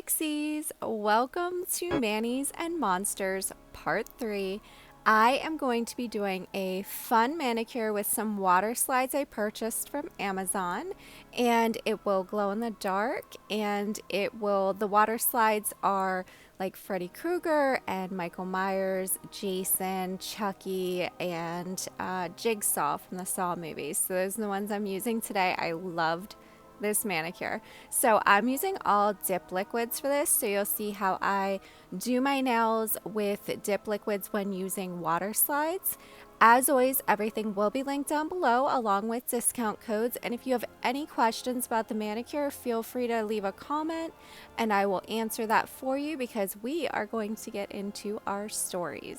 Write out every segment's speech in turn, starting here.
Pixies! Welcome to Manny's and Monsters Part 3. I am going to be doing a fun manicure with some water slides I purchased from Amazon, and it will glow in the dark, and the water slides are like Freddy Krueger and Michael Myers, Jason, Chucky, and Jigsaw from the Saw movies. So those are the ones I'm using today. I loved this manicure. So I'm using all dip liquids for this, so you'll see how I do my nails with dip liquids when using water slides. As always, everything will be linked down below along with discount codes, and if you have any questions about the manicure, feel free to leave a comment and I will answer that for you because we are going to get into our stories.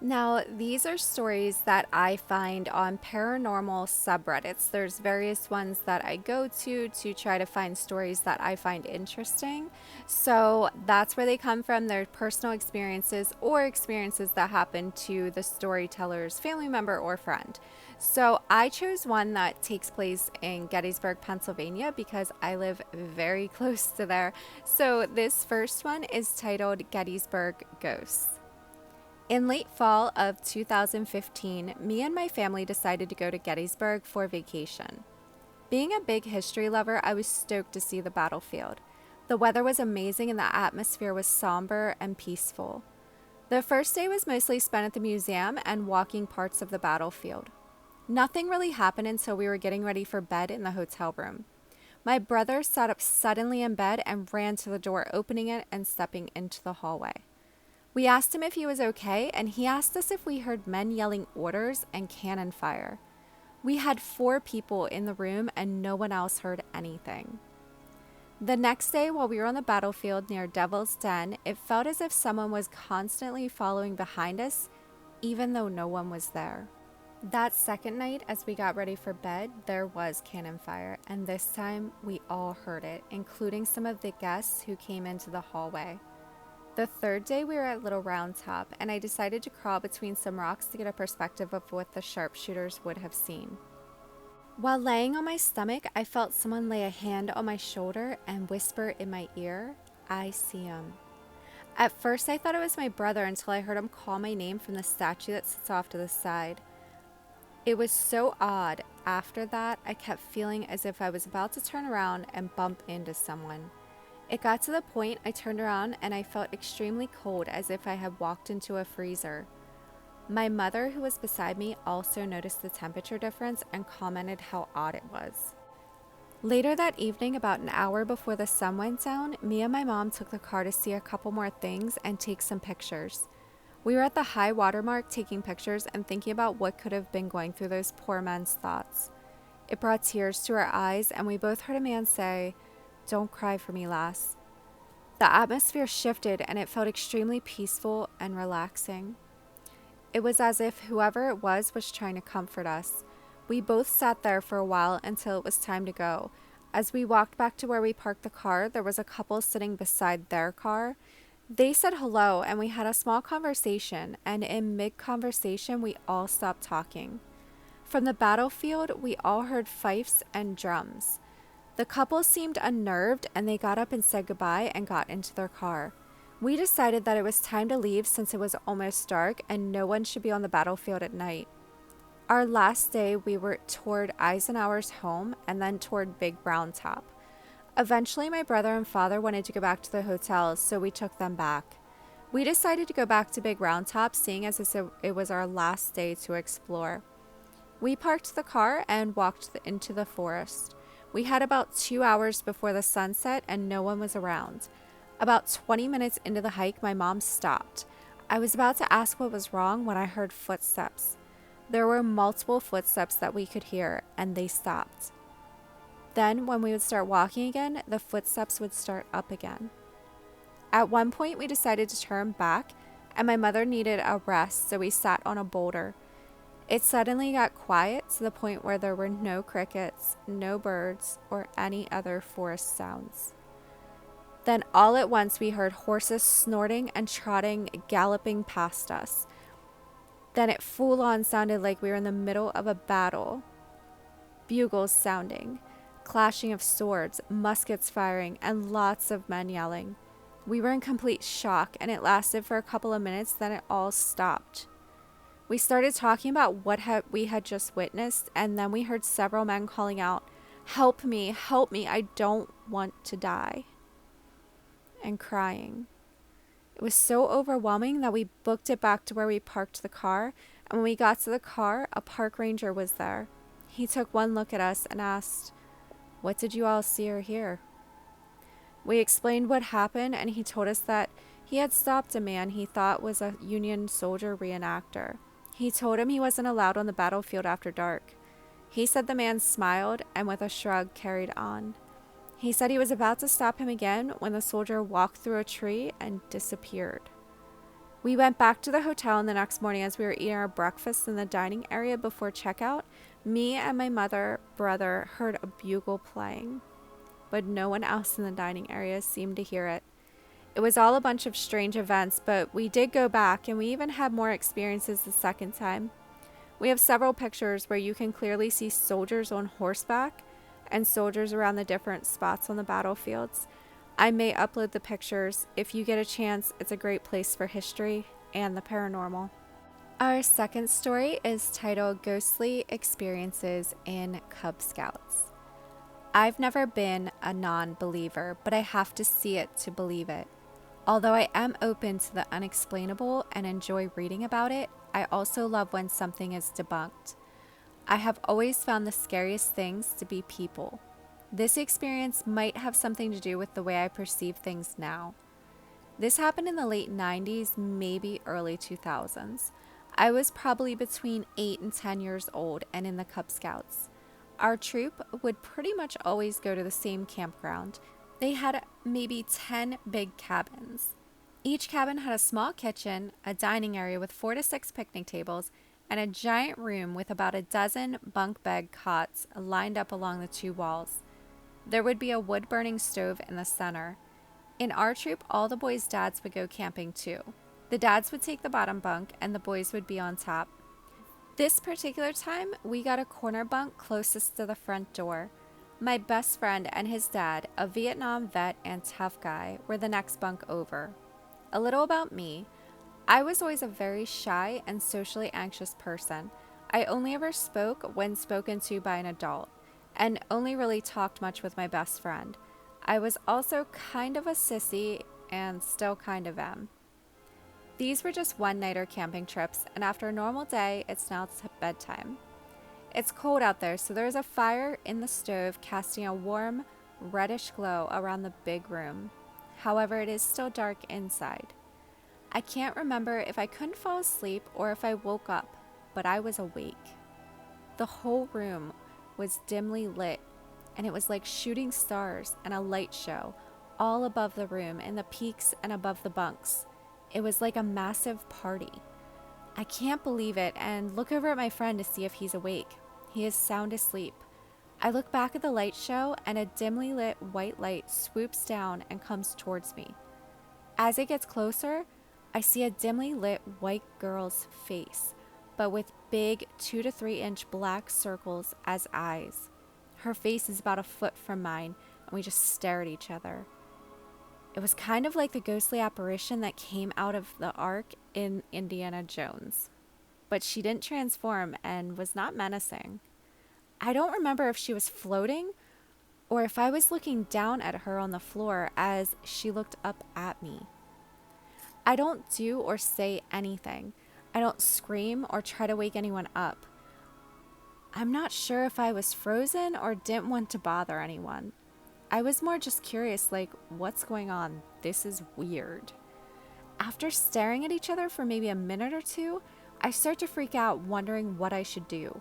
Now, these are stories that I find on paranormal subreddits. There's various ones that I go to try to find stories that I find interesting. So that's where they come from, their personal experiences or experiences that happen to the storyteller's family member or friend. So I chose one that takes place in Gettysburg, Pennsylvania because I live very close to there. So this first one is titled Gettysburg Ghosts. In late fall of 2015, me and my family decided to go to Gettysburg for vacation. Being a big history lover, I was stoked to see the battlefield. The weather was amazing and the atmosphere was somber and peaceful. The first day was mostly spent at the museum and walking parts of the battlefield. Nothing really happened until we were getting ready for bed in the hotel room. My brother sat up suddenly in bed and ran to the door, opening it and stepping into the hallway. We asked him if he was okay, and he asked us if we heard men yelling orders and cannon fire. We had 4 people in the room, and no one else heard anything. The next day, while we were on the battlefield near Devil's Den, it felt as if someone was constantly following behind us, even though no one was there. That second night, as we got ready for bed, there was cannon fire, and this time we all heard it, including some of the guests who came into the hallway. The third day we were at Little Round Top, and I decided to crawl between some rocks to get a perspective of what the sharpshooters would have seen. While laying on my stomach, I felt someone lay a hand on my shoulder and whisper in my ear, "I see him." At first I thought it was my brother until I heard him call my name from the statue that sits off to the side. It was so odd. After that, I kept feeling as if I was about to turn around and bump into someone. It got to the point I turned around and I felt extremely cold, as if I had walked into a freezer. My mother, who was beside me, also noticed the temperature difference and commented how odd it was. Later that evening, about an hour before the sun went down, me and my mom took the car to see a couple more things and take some pictures. We were at the high water mark taking pictures and thinking about what could have been going through those poor men's thoughts. It brought tears to our eyes, and we both heard a man say, "Don't cry for me, lass." The atmosphere shifted and it felt extremely peaceful and relaxing. It was as if whoever it was trying to comfort us. We both sat there for a while until it was time to go. As we walked back to where we parked the car, there was a couple sitting beside their car. They said hello and we had a small conversation, and in mid-conversation we all stopped talking. From the battlefield, we all heard fifes and drums. The couple seemed unnerved and they got up and said goodbye and got into their car. We decided that it was time to leave since it was almost dark and no one should be on the battlefield at night. Our last day, we were toward Eisenhower's home and then toward Big Brown Top. Eventually, my brother and father wanted to go back to the hotel, so we took them back. We decided to go back to Big Round Top, seeing as it was our last day to explore. We parked the car and walked into the forest. We had about 2 hours before the sunset and no one was around. About 20 minutes into the hike, my mom stopped. I was about to ask what was wrong when I heard footsteps. There were multiple footsteps that we could hear, and they stopped. Then, when we would start walking again, the footsteps would start up again. At one point, we decided to turn back, and my mother needed a rest, so we sat on a boulder. It suddenly got quiet to the point where there were no crickets, no birds, or any other forest sounds. Then all at once we heard horses snorting and trotting, galloping past us. Then it full on sounded like we were in the middle of a battle. Bugles sounding. clashing of swords, muskets firing, and lots of men yelling. We were in complete shock, and it lasted for a couple of minutes, then it all stopped. We started talking about what we had just witnessed, and then we heard several men calling out, help me, I don't want to die," and crying. It was so overwhelming that we booked it back to where we parked the car, and when we got to the car, a park ranger was there. He took one look at us and asked, "What did you all see or hear?" We explained what happened, and he told us that he had stopped a man he thought was a Union soldier reenactor. He told him he wasn't allowed on the battlefield after dark. He said the man smiled and with a shrug carried on. He said he was about to stop him again when the soldier walked through a tree and disappeared. We went back to the hotel, and the next morning as we were eating our breakfast in the dining area before checkout, me and my brother heard a bugle playing, but no one else in the dining area seemed to hear it. It was all a bunch of strange events, but we did go back, and we even had more experiences the second time. We have several pictures where you can clearly see soldiers on horseback and soldiers around the different spots on the battlefields. I may upload the pictures. If you get a chance, it's a great place for history and the paranormal. Our second story is titled Ghostly Experiences in Cub Scouts. I've never been a non-believer, but I have to see it to believe it. Although I am open to the unexplainable and enjoy reading about it, I also love when something is debunked. I have always found the scariest things to be people. This experience might have something to do with the way I perceive things now. This happened in the late 90s, maybe early 2000s. I was probably between 8 and 10 years old and in the Cub Scouts. Our troop would pretty much always go to the same campground. They had maybe 10 big cabins. Each cabin had a small kitchen, a dining area with 4 to 6 picnic tables, and a giant room with about a dozen bunk bed cots lined up along the 2 walls. There would be a wood-burning stove in the center. In our troop, all the boys' dads would go camping too. The dads would take the bottom bunk, and the boys would be on top. This particular time, we got a corner bunk closest to the front door. My best friend and his dad, a Vietnam vet and tough guy, were the next bunk over. A little about me. I was always a very shy and socially anxious person. I only ever spoke when spoken to by an adult, and only really talked much with my best friend. I was also kind of a sissy and still kind of am. These were just one-nighter camping trips, and after a normal day, it's now bedtime. It's cold out there, so there is a fire in the stove casting a warm, reddish glow around the big room. However, it is still dark inside. I can't remember if I couldn't fall asleep or if I woke up, but I was awake. The whole room was dimly lit, and it was like shooting stars and a light show all above the room in the peaks and above the bunks. It was like a massive party. I can't believe it and look over at my friend to see if he's awake. He is sound asleep. I look back at the light show, and a dimly lit white light swoops down and comes towards me. As it gets closer, I see a dimly lit white girl's face, but with big 2 to 3 inch black circles as eyes. Her face is about a foot from mine, and we just stare at each other. It was kind of like the ghostly apparition that came out of the Ark in Indiana Jones. But she didn't transform and was not menacing. I don't remember if she was floating or if I was looking down at her on the floor as she looked up at me. I don't do or say anything. I don't scream or try to wake anyone up. I'm not sure if I was frozen or didn't want to bother anyone. I was more just curious, like, what's going on? This is weird. After staring at each other for maybe a minute or two, I start to freak out, wondering what I should do.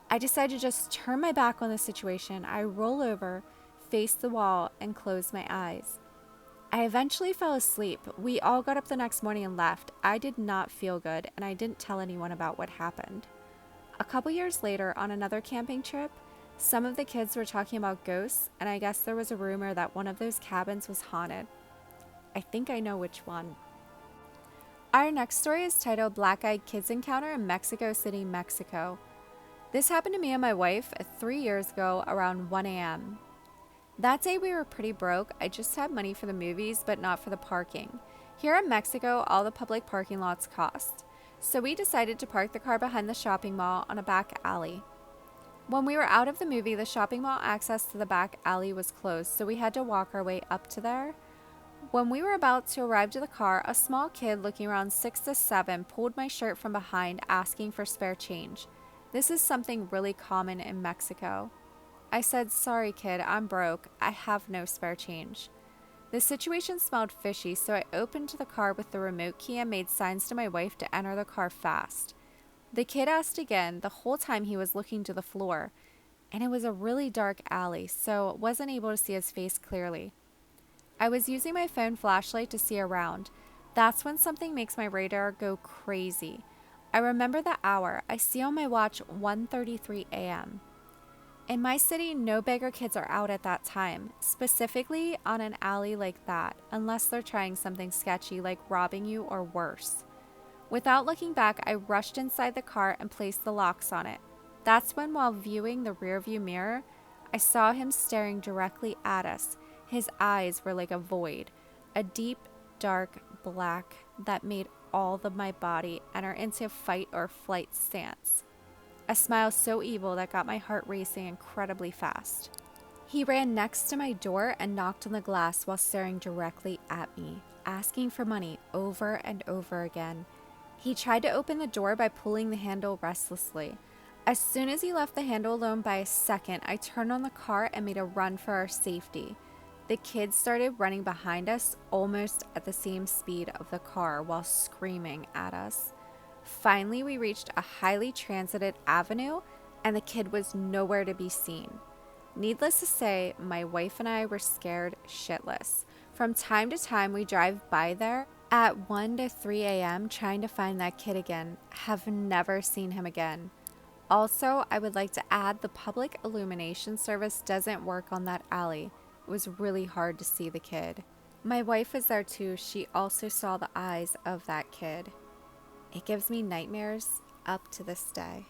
I decide to just turn my back on the situation. I roll over, face the wall, and close my eyes. I eventually fell asleep. We all got up the next morning and left. I did not feel good, and I didn't tell anyone about what happened. A couple years later, on another camping trip, some of the kids were talking about ghosts, and I guess there was a rumor that one of those cabins was haunted. I think I know which one. Our next story is titled Black-Eyed Kids Encounter in Mexico City, Mexico. This happened to me and my wife 3 years ago around 1 a.m. That day we were pretty broke. I just had money for the movies, but not for the parking. Here in Mexico, all the public parking lots cost. So we decided to park the car behind the shopping mall on a back alley. When we were out of the movie, the shopping mall access to the back alley was closed, so we had to walk our way up to there. When we were about to arrive to the car, a small kid looking around 6 to 7 pulled my shirt from behind asking for spare change. This is something really common in Mexico. I said, "Sorry kid, I'm broke. I have no spare change." The situation smelled fishy, so I opened the car with the remote key and made signs to my wife to enter the car fast. The kid asked again, the whole time he was looking to the floor, and it was a really dark alley, so wasn't able to see his face clearly. I was using my phone flashlight to see around. That's when something makes my radar go crazy. I remember the hour. I see on my watch 1:33 a.m. In my city, no beggar kids are out at that time, specifically on an alley like that, unless they're trying something sketchy like robbing you or worse. Without looking back, I rushed inside the car and placed the locks on it. That's when, while viewing the rearview mirror, I saw him staring directly at us. His eyes were like a void, a deep, dark black that made all of my body enter into fight or flight stance. A smile so evil that got my heart racing incredibly fast. He ran next to my door and knocked on the glass while staring directly at me, asking for money over and over again. He tried to open the door by pulling the handle restlessly. As soon as he left the handle alone by a second, I turned on the car and made a run for our safety. The kids started running behind us almost at the same speed of the car while screaming at us. Finally, we reached a highly transited avenue and the kid was nowhere to be seen. Needless to say, my wife and I were scared shitless. From time to time, we drive by there at 1 to 3 a.m. trying to find that kid again. Have never seen him again. Also, I would like to add the public illumination service doesn't work on that alley. It was really hard to see the kid. My wife was there too. She also saw the eyes of that kid. It gives me nightmares up to this day.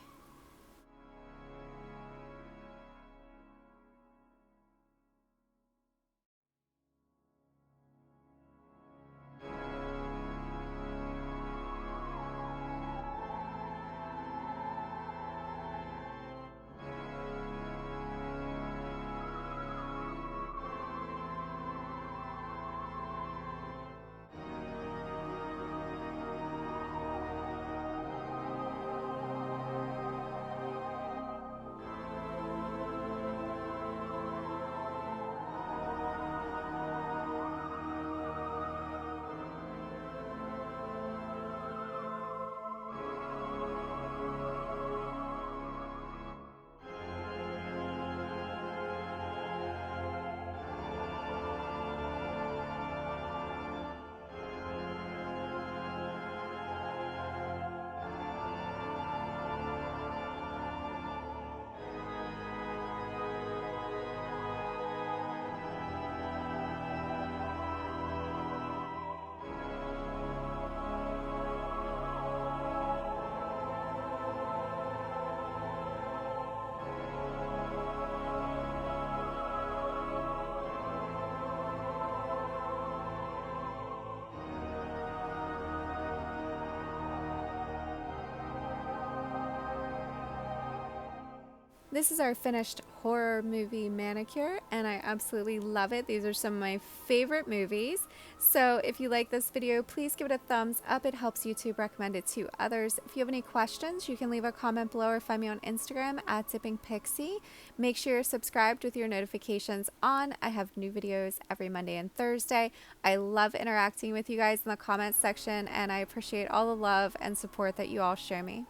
This is our finished horror movie manicure, and I absolutely love it. These are some of my favorite movies. So if you like this video, please give it a thumbs up. It helps YouTube recommend it to others. If you have any questions, you can leave a comment below or find me on Instagram at DippingPixie. Make sure you're subscribed with your notifications on. I have new videos every Monday and Thursday. I love interacting with you guys in the comments section, and I appreciate all the love and support that you all show me.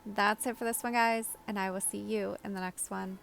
That's it for this one, guys, and I will see you in the next one.